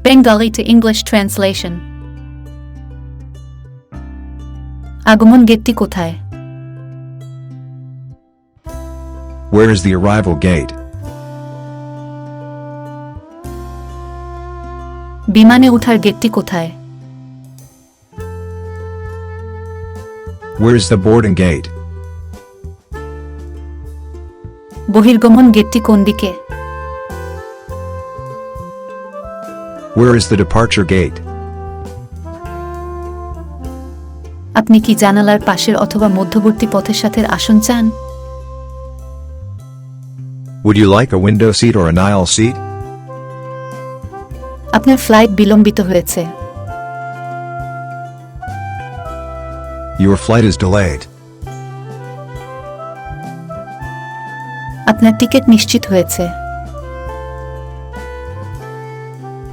Bengali to English translation. আগমন গেটটি কোথায়? Where is the arrival gate? বিমানে ওঠার গেটটি কোথায়? Where is the boarding gate? বহির্গমন গেটটি কোন দিকে? Where is the departure gate? আপনি কি জানালার পাশের অথবা মধ্যবর্তী পথের সাথে আসন চান? Would you like a window seat or an aisle seat? আপনার ফ্লাইট বিলম্বিত হয়েছে। Your flight is delayed. আপনার টিকিট নিশ্চিত হয়েছে।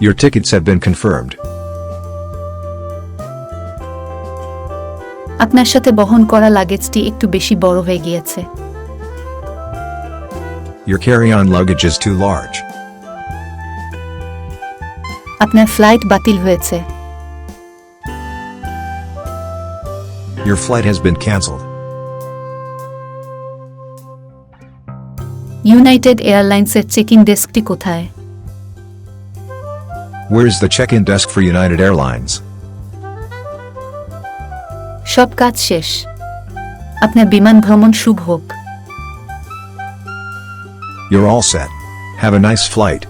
Your tickets have been confirmed. আপনার সাথে বহন করা লাগেজটি একটু বেশি বড় হয়ে গিয়েছে। Your carry-on luggage is too large. আপনার ফ্লাইট বাতিল হয়েছে। Your flight has been cancelled. United এয়ারলাইন্সের চেকিং ডেস্কটি কোথায়? Where is the check-in desk for United Airlines? সব কাজ শেষ। আপনার বিমান ভ্রমণ শুভ হোক। You're all set. Have a nice flight.